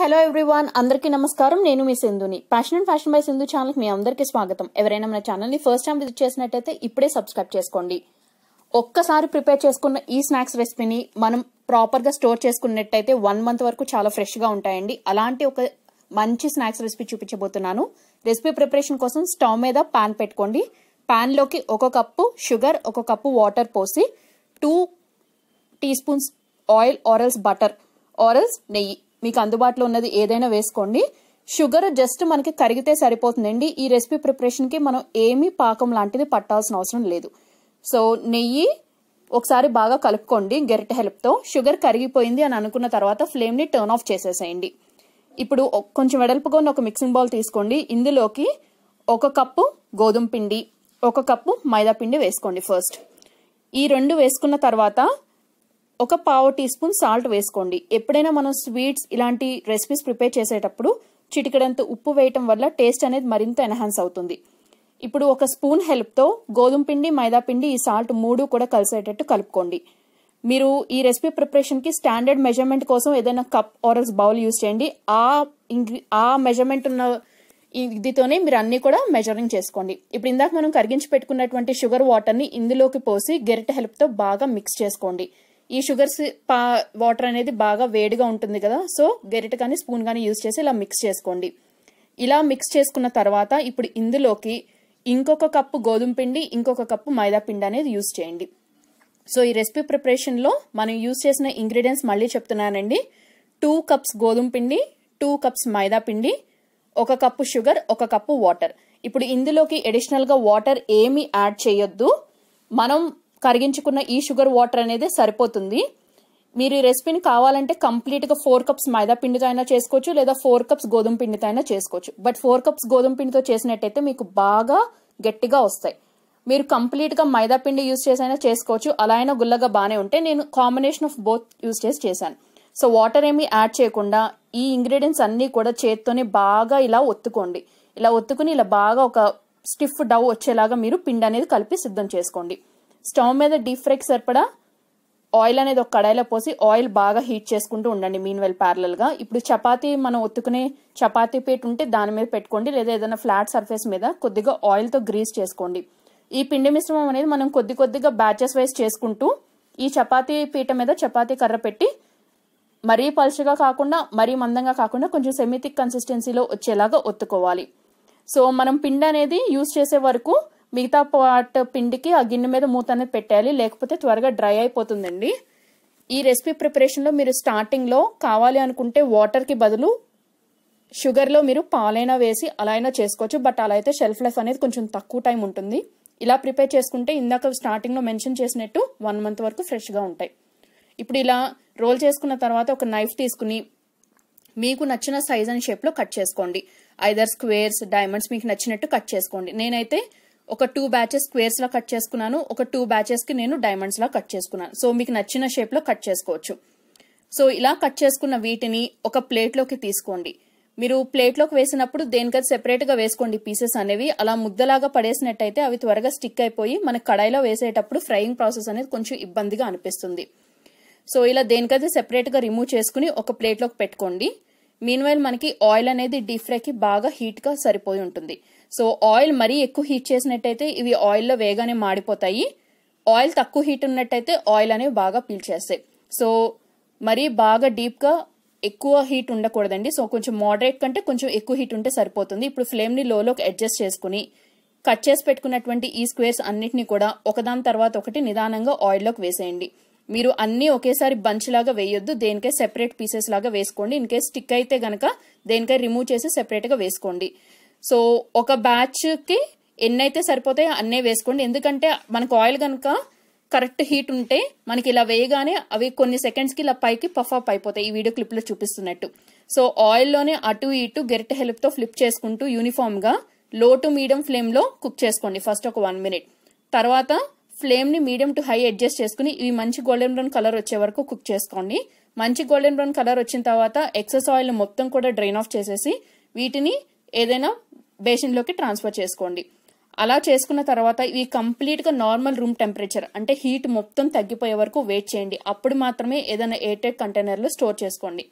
Hello everyone, అందరికీ నమస్కారం. నేను మీ సింధుని. Passion and fashion by Sindhu ఛానల్కి మీ అందరికీ స్వాగతం. ఎవరైనా మన ఛానల్ని ఫస్ట్ టైం విజిట్ చేసినట్టయితే ఇప్పుడే సబ్స్క్రైబ్ చేసుకోండి. ఒక్కసారి ప్రిపేర్ చేసుకున్న ఈ స్నాక్స్ రెసిపీని మనం ప్రాపర్గా స్టోర్ చేసుకున్నట్టయితే 1 మంత్ వరకు చాలా ఫ్రెష్గా ఉంటాయండి. అలాంటి ఒక మంచి స్నాక్స్ రెసిపీ చూపించబోతున్నాను. రెసిపీ ప్రిపరేషన్ కోసం స్టవ్ మీద పాన్ పెట్టుకోండి. పాన్లోకి 1 కప్పు షుగర్, 1 కప్పు వాటర్ పోసి 2 టీ స్పూన్స్ ఆయిల్ ఆరల్స్ బటర్ ఆరల్స్ నెయ్యి, మీకు అందుబాటులో ఉన్నది ఏదైనా వేసుకోండి. షుగర్ జస్ట్ మనకి కరిగితే సరిపోతుందండి. ఈ రెసిపీ ప్రిపరేషన్కి మనం ఏమీ పాకం లాంటిది పట్టాల్సిన అవసరం లేదు. సో నెయ్యి ఒకసారి బాగా కలుపుకోండి గెరిటె హెల్ప్తో. షుగర్ కరిగిపోయింది అని అనుకున్న తర్వాత ఫ్లేమ్ని టర్న్ ఆఫ్ చేసేసేయండి. ఇప్పుడు కొంచెం వెడల్పుగా ఉన్న ఒక మిక్సింగ్ బౌల్ తీసుకోండి. ఇందులోకి 1 కప్పు గోధుమ పిండి, 1 కప్పు మైదా పిండి వేసుకోండి. ఫస్ట్ ఈ 2 వేసుకున్న తర్వాత 1 పావు టీ స్పూన్ సాల్ట్ వేసుకోండి. ఎప్పుడైనా మనం స్వీట్స్ ఇలాంటి రెసిపీస్ ప్రిపేర్ చేసేటప్పుడు చిటికెడంత ఉప్పు వేయటం వల్ల టేస్ట్ అనేది మరింత ఎన్హాన్స్ అవుతుంది. ఇప్పుడు 1 స్పూన్ హెల్ప్తో గోధుమ పిండి, మైదా పిండి, ఈ సాల్ట్ 3 కూడా కలిసేటట్టు కలుపుకోండి. మీరు ఈ రెసిపీ ప్రిపరేషన్కి స్టాండర్డ్ మెజర్మెంట్ కోసం ఏదైనా కప్ ఆర్ఎల్స్ బౌల్ యూజ్ చేయండి. ఆ మెజర్మెంట్ ఉన్న ఇదితోనే మీరు అన్ని కూడా మెజరింగ్ చేసుకోండి. ఇప్పుడు ఇందాక మనం కరిగించి పెట్టుకున్నటువంటి షుగర్ వాటర్ని ఇందులోకి పోసి గెరిటె హెల్ప్తో బాగా మిక్స్ చేసుకోండి. ఈ షుగర్స్ వాటర్ అనేది బాగా వేడిగా ఉంటుంది కదా, సో గెరిటె కానీ స్పూన్ కానీ యూజ్ చేసి ఇలా మిక్స్ చేసుకోండి. ఇలా మిక్స్ చేసుకున్న తర్వాత ఇప్పుడు ఇందులోకి ఇంకొక కప్పు గోధుమ పిండి, ఇంకొక కప్పు మైదా పిండి అనేది యూజ్ చేయండి. సో ఈ రెసిపీ ప్రిపరేషన్లో మనం యూజ్ చేసిన ఇంగ్రీడియంట్స్ మళ్ళీ చెప్తున్నానండి. 2 కప్స్ గోధుమ పిండి, 2 కప్స్ మైదా పిండి, 1 కప్పు షుగర్, 1 కప్పు వాటర్. ఇప్పుడు ఇందులోకి అడిషనల్గా వాటర్ ఏమీ యాడ్ చేయొద్దు. మనం కరిగించుకున్న ఈ షుగర్ వాటర్ అనేది సరిపోతుంది. మీరు ఈ రెసిపీని కావాలంటే కంప్లీట్గా 4 కప్స్ మైదా పిండితో అయినా చేసుకోవచ్చు, లేదా 4 కప్స్ గోధుమ పిండితో అయినా చేసుకోవచ్చు. బట్ 4 కప్స్ గోధుమ పిండితో చేసినట్టయితే మీకు బాగా గట్టిగా వస్తాయి. మీరు కంప్లీట్గా మైదా పిండి యూజ్ చేసి అయినా చేసుకోవచ్చు, అలా అయినా గుల్లగా బాగానే ఉంటే నేను కాంబినేషన్ ఆఫ్ బోత్ యూజ్ చేసి చేశాను. సో వాటర్ ఏమీ యాడ్ చేయకుండా ఈ ఇంగ్రీడియంట్స్ అన్నీ కూడా చేత్తోనే బాగా ఇలా ఒత్తుకోండి. ఇలా ఒత్తుకుని ఇలా బాగా ఒక స్టిఫ్ డౌ వచ్చేలాగా మీరు పిండి అనేది కలిపి సిద్ధం చేసుకోండి. స్టవ్ మీద డీప్ ఫ్రైకి సరిపడా ఆయిల్ అనేది ఒక కడాయిలో పోసి ఆయిల్ బాగా హీట్ చేసుకుంటూ ఉండండి. మీన్ వెల్ ప్యారలల్గా ఇప్పుడు చపాతీ మనం ఒత్తుకునే చపాతీ పీట ఉంటే దాని మీద పెట్టుకోండి, లేదా ఏదైనా ఫ్లాట్ సర్ఫేస్ మీద కొద్దిగా ఆయిల్తో గ్రీస్ చేసుకోండి. ఈ పిండి మిశ్రమం అనేది మనం కొద్దిగా బ్యాచెస్ వైజ్ చేసుకుంటూ ఈ చపాతీ పీట మీద చపాతీ కర్ర పెట్టి మరీ పలుచగా కాకుండా మరీ మందంగా కాకుండా కొంచెం సెమీ-థిక్ కన్సిస్టెన్సీలో వచ్చేలాగా ఒత్తుకోవాలి. సో మనం పిండి అనేది యూజ్ చేసే వరకు మిగతా పార్ట్ పిండికి ఆ గిన్నె మీద మూత అనేది పెట్టాలి, లేకపోతే త్వరగా డ్రై అయిపోతుందండి. ఈ రెసిపీ ప్రిపరేషన్లో మీరు స్టార్టింగ్లో కావాలి అనుకుంటే వాటర్కి బదులు షుగర్లో మీరు పాలైనా వేసి అలా అయినా చేసుకోవచ్చు. బట్ అలా అయితే షెల్ఫ్ లైఫ్ అనేది కొంచెం తక్కువ టైం ఉంటుంది. ఇలా ప్రిపేర్ చేసుకుంటే ఇందాక స్టార్టింగ్లో మెన్షన్ చేసినట్టు 1 మంత్ వరకు ఫ్రెష్గా ఉంటాయి. ఇప్పుడు ఇలా రోల్ చేసుకున్న తర్వాత ఒక నైఫ్ తీసుకుని మీకు నచ్చిన సైజ్ అండ్ షేప్లో కట్ చేసుకోండి. ఐదర్ స్క్వేర్స్, డైమండ్స్ మీకు నచ్చినట్టు కట్ చేసుకోండి. నేనైతే ఒక 2 బ్యాచెస్ స్క్వేర్స్ లా కట్ చేసుకున్నాను, ఒక 2 బ్యాచెస్ కి నేను డైమండ్స్ లా కట్ చేసుకున్నాను. సో మీకు నచ్చిన షేప్ లో కట్ చేసుకోవచ్చు. సో ఇలా కట్ చేసుకున్న వీటిని ఒక ప్లేట్ లోకి తీసుకోండి. మీరు ప్లేట్ లోకి వేసినప్పుడు దేనికది సెపరేట్ గా వేసుకోండి పీసెస్ అనేవి. అలా ముద్దలాగా పడేసినట్టయితే అవి త్వరగా స్టిక్ అయిపోయి మన కడాయిలో వేసేటప్పుడు ఫ్రైయింగ్ ప్రాసెస్ అనేది కొంచెం ఇబ్బందిగా అనిపిస్తుంది. సో ఇలా దేనికది సెపరేట్ గా రిమూవ్ చేసుకుని ఒక ప్లేట్ లోకి పెట్టుకోండి. మీన్వైల్ మనకి ఆయిల్ అనేది డీప్ ఫ్రైకి బాగా హీట్ గా సరిపోయి ఉంటుంది. సో ఆయిల్ మరీ ఎక్కువ హీట్ చేసినట్టయితే ఇవి ఆయిల్లో వేగానే మాడిపోతాయి. ఆయిల్ తక్కువ హీట్ ఉన్నట్టయితే ఆయిల్ అనేవి బాగా పీల్చేస్తాయి. సో మరీ బాగా డీప్గా ఎక్కువ హీట్ ఉండకూడదండి. సో కొంచెం మోడరేట్ కంటే కొంచెం ఎక్కువ హీట్ ఉంటే సరిపోతుంది. ఇప్పుడు ఫ్లేమ్ని లోలోకి అడ్జస్ట్ చేసుకుని కట్ చేసి పెట్టుకున్నటువంటి ఈ స్క్వేర్స్ అన్నిటిని కూడా ఒకదాని తర్వాత ఒకటి నిదానంగా ఆయిల్లోకి వేసేయండి. మీరు అన్నీ ఒకేసారి బంచ్ లాగా వేయొద్దు, దేనికై సెపరేట్ పీసెస్ లాగా వేసుకోండి. ఇన్ కేస్ స్టిక్ అయితే గనక దేనికై రిమూవ్ చేసి సెపరేట్గా వేసుకోండి. సో ఒక బ్యాచ్కి ఎన్నైతే సరిపోతాయో అన్నే వేసుకోండి. ఎందుకంటే మనకు ఆయిల్ కనుక కరెక్ట్ హీట్ ఉంటే మనకి ఇలా వేయగానే అవి కొన్ని సెకండ్స్కి ఇలా పైకి పఫ్ అప్ అయిపోతాయి, ఈ వీడియో క్లిప్లో చూపిస్తున్నట్టు. సో ఆయిల్లోనే అటు ఇటు గెరిటె హెల్ప్తో ఫ్లిప్ చేసుకుంటూ యూనిఫామ్గా లో టు మీడియం ఫ్లేమ్లో కుక్ చేసుకోండి. ఫస్ట్ ఒక 1 మినిట్, తర్వాత ఫ్లేమ్ని మీడియం టు హై అడ్జస్ట్ చేసుకుని ఇవి మంచి గోల్డెన్ బ్రౌన్ కలర్ వచ్చే వరకు కుక్ చేసుకోండి. మంచి గోల్డెన్ బ్రౌన్ కలర్ వచ్చిన తర్వాత ఎక్సెస్ ఆయిల్ మొత్తం కూడా డ్రైన్ ఆఫ్ చేసేసి వీటిని ఏదైనా బేసిన్లోకి ట్రాన్స్ఫర్ చేసుకోండి. అలా చేసుకున్న తర్వాత ఇవి కంప్లీట్గా నార్మల్ రూమ్ టెంపరేచర్ అంటే హీట్ మొత్తం తగ్గిపోయే వరకు వెయిట్ చేయండి. అప్పుడు మాత్రమే ఏదైనా ఎయిర్ టైట్ కంటైనర్లో స్టోర్ చేసుకోండి.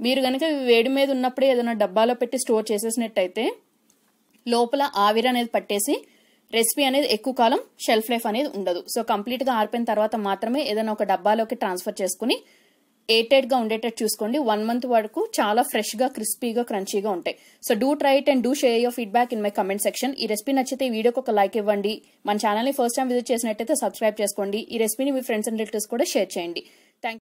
మీరు కనుక వేడి మీద ఉన్నప్పుడే ఏదైనా డబ్బాలో పెట్టి స్టోర్ చేసేసినట్టయితే లోపల ఆవిరి అనేది పట్టేసి రెసిపీ అనేది ఎక్కువ కాలం షెల్ఫ్ లైఫ్ అనేది ఉండదు. సో కంప్లీట్ గా ఆరిపోయిన తర్వాత మాత్రమే ఏదైనా ఒక డబ్బాలోకి ట్రాన్స్ఫర్ చేసుకుని ఎయిటెడ్ గా ఉండేటట్టు చూసుకోండి. 1 month వరకు చాలా ఫ్రెష్ గా క్రిస్పీగా క్రంచీగా ఉంటాయి. So do try it and do share your feedback in my comment section. ఈ రెసిపీ నచ్చితే ఈ వీడియోకి ఒక లైక్ ఇవ్వండి. మన ఛానల్ ని ఫస్ట్ టైం విజిట్ చేసినట్టయితే సబ్స్క్రైబ్ చేసుకోండి. ఈ రెసిపీని మీ ఫ్రెండ్స్ అండ్ రిలేటివ్స్ కూడా షేర్ చేయండి. థ్యాంక్